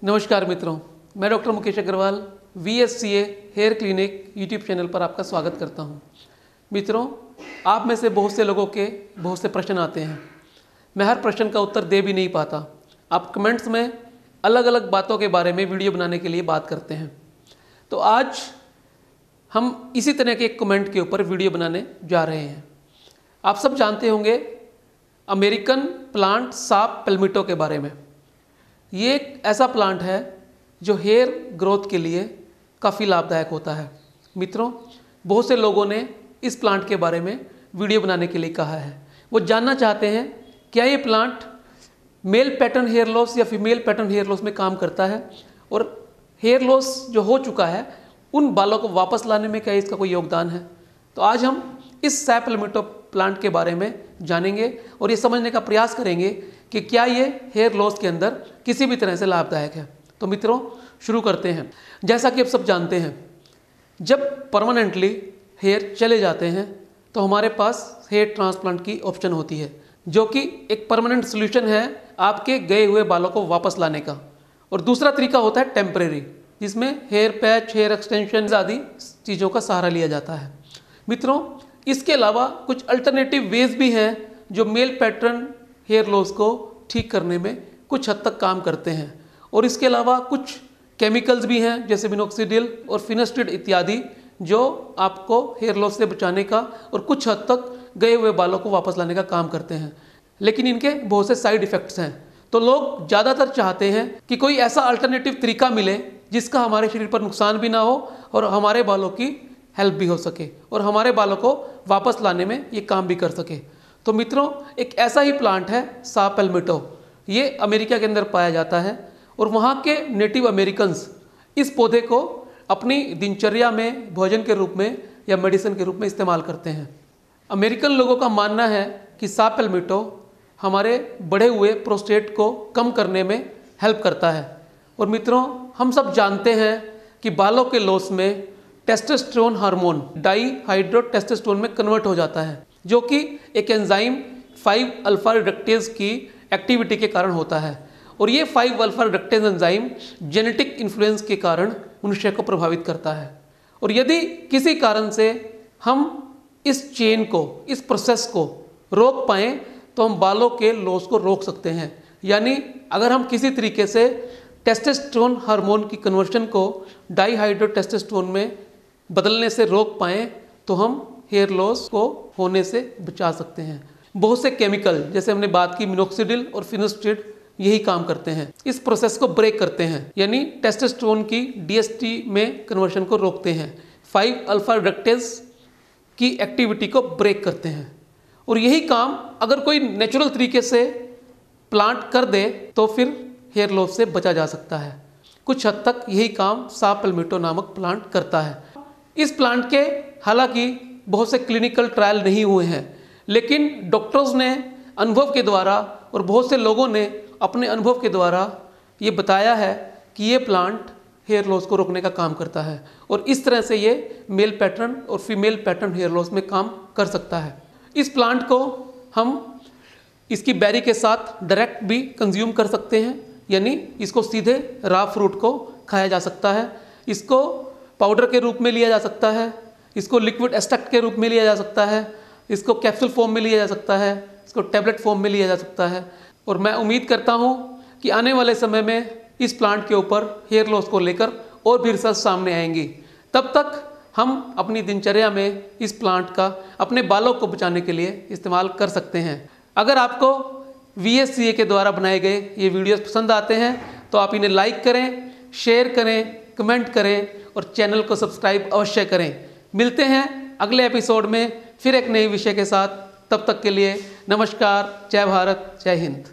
नमस्कार मित्रों, मैं doctor Mukesh Agrawal VSCA hair clinic YouTube channel पर आपका स्वागत करता हूं। मित्रों, आप में से बहुत से लोगों के बहुत से प्रश्न आते हैं। मैं हर प्रश्न का उत्तर दे भी नहीं पाता। आप कमेंट्स में अलग अलग बातों के बारे में वीडियो बनाने के लिए बात करते हैं। तो आज हम इसी तरह के एक कमेंट के ऊपर वीडियो बनाने जा रहे हैं। आप सब जानते होंगे अमेरिकन प्लांट साप पैल्मिटो के बारे में। ये एक ऐसा प्लांट है जो हेयर ग्रोथ के लिए काफ़ी लाभदायक होता है। मित्रों, बहुत से लोगों ने इस प्लांट के बारे में वीडियो बनाने के लिए कहा है। वो जानना चाहते हैं क्या ये plant male pattern hair loss या फीमेल पैटर्न हेयर लॉस में काम करता है, और हेयर लॉस जो हो चुका है उन बालों को वापस लाने में क्या इसका कोई योगदान है। तो आज हम इस साप पैल्मिटो प्लांट के बारे में जानेंगे और ये समझने का प्रयास करेंगे कि क्या ये हेयर लॉस के अंदर किसी भी तरह से लाभदायक है। तो मित्रों, शुरू करते हैं। जैसा कि आप सब जानते हैं, जब परमानेंटली हेयर चले जाते हैं तो हमारे पास हेयर ट्रांसप्लांट की ऑप्शन होती है, जो कि एक परमानेंट सोल्यूशन है आपके गए हुए बालों को वापस लाने का। और दूसरा तरीका होता है टेम्परेरी, जिसमें हेयर पैच, हेयर एक्सटेंशन आदि चीज़ों का सहारा लिया जाता है। मित्रों, इसके अलावा कुछ अल्टरनेटिव वेज भी हैं जो मेल पैटर्न हेयर लॉस को ठीक करने में कुछ हद तक काम करते हैं। और इसके अलावा कुछ केमिकल्स भी हैं जैसे मिनोक्सिडिल और फिनास्टिड इत्यादि, जो आपको हेयर लॉस से बचाने का और कुछ हद तक गए हुए बालों को वापस लाने का काम करते हैं। लेकिन इनके बहुत से साइड इफ़ेक्ट्स हैं। तो लोग ज़्यादातर चाहते हैं कि कोई ऐसा अल्टरनेटिव तरीका मिले जिसका हमारे शरीर पर नुकसान भी ना हो और हमारे बालों की हेल्प भी हो सके और हमारे बालों को वापस लाने में ये काम भी कर सके। तो मित्रों, एक ऐसा ही प्लांट है साप पैल्मिटो। ये अमेरिका के अंदर पाया जाता है और वहाँ के नेटिव अमेरिकन्स इस पौधे को अपनी दिनचर्या में भोजन के रूप में या मेडिसिन के रूप में इस्तेमाल करते हैं। अमेरिकन लोगों का मानना है कि साप पैल्मिटो हमारे बढ़े हुए प्रोस्टेट को कम करने में हेल्प करता है। और मित्रों, हम सब जानते हैं कि बालों के लॉस में टेस्टोस्टेरोन हार्मोन डाईहाइड्रोटेस्टोस्टेरोन में कन्वर्ट हो जाता है, जो कि एक एंजाइम 5-अल्फा रिडक्टेज की एक्टिविटी के कारण होता है। और ये 5-अल्फा रिडक्टेज एंजाइम जेनेटिक इन्फ्लुएंस के कारण मनुष्य को प्रभावित करता है। और यदि किसी कारण से हम इस चेन को, इस प्रोसेस को रोक पाएँ तो हम बालों के लॉस को रोक सकते हैं। यानी अगर हम किसी तरीके से टेस्टोस्टेरोन हार्मोन की कन्वर्शन को डाईहाइड्रोटेस्टोस्टेरोन में बदलने से रोक पाएँ तो हम हेयर लॉस को होने से बचा सकते हैं। बहुत से केमिकल, जैसे हमने बात की मिनोक्सिडिल और फिनास्टिड, यही काम करते हैं, इस प्रोसेस को ब्रेक करते हैं, यानी टेस्टोस्टेरोन की DHT में कन्वर्शन को रोकते हैं, 5-अल्फा रिडक्टेज की एक्टिविटी को ब्रेक करते हैं। और यही काम अगर कोई नेचुरल तरीके से प्लांट कर दे तो फिर हेयर लॉस से बचा जा सकता है। कुछ हद तक यही काम साप पैल्मिटो नामक प्लांट करता है। इस प्लांट के हालांकि बहुत से क्लिनिकल ट्रायल नहीं हुए हैं, लेकिन डॉक्टर्स ने अनुभव के द्वारा और बहुत से लोगों ने अपने अनुभव के द्वारा ये बताया है कि ये प्लांट हेयर लॉस को रोकने का काम करता है और इस तरह से ये मेल पैटर्न और फीमेल पैटर्न हेयर लॉस में काम कर सकता है। इस प्लांट को हम इसकी बेरी के साथ डायरेक्ट भी कंज्यूम कर सकते हैं, यानी इसको सीधे रॉ फ्रूट को खाया जा सकता है, इसको पाउडर के रूप में लिया जा सकता है, इसको लिक्विड एक्सट्रैक्ट के रूप में लिया जा सकता है, इसको कैप्सूल फॉर्म में लिया जा सकता है, इसको टैबलेट फॉर्म में लिया जा सकता है। और मैं उम्मीद करता हूँ कि आने वाले समय में इस प्लांट के ऊपर हेयर लॉस को लेकर और भी रिसर्च सामने आएंगी। तब तक हम अपनी दिनचर्या में इस प्लांट का अपने बालों को बचाने के लिए इस्तेमाल कर सकते हैं। अगर आपको VSCA के द्वारा बनाए गए ये वीडियोस पसंद आते हैं तो आप इन्हें लाइक करें, शेयर करें, कमेंट करें और चैनल को सब्सक्राइब अवश्य करें। मिलते हैं अगले एपिसोड में फिर एक नए विषय के साथ। तब तक के लिए नमस्कार, जय भारत, जय हिंद।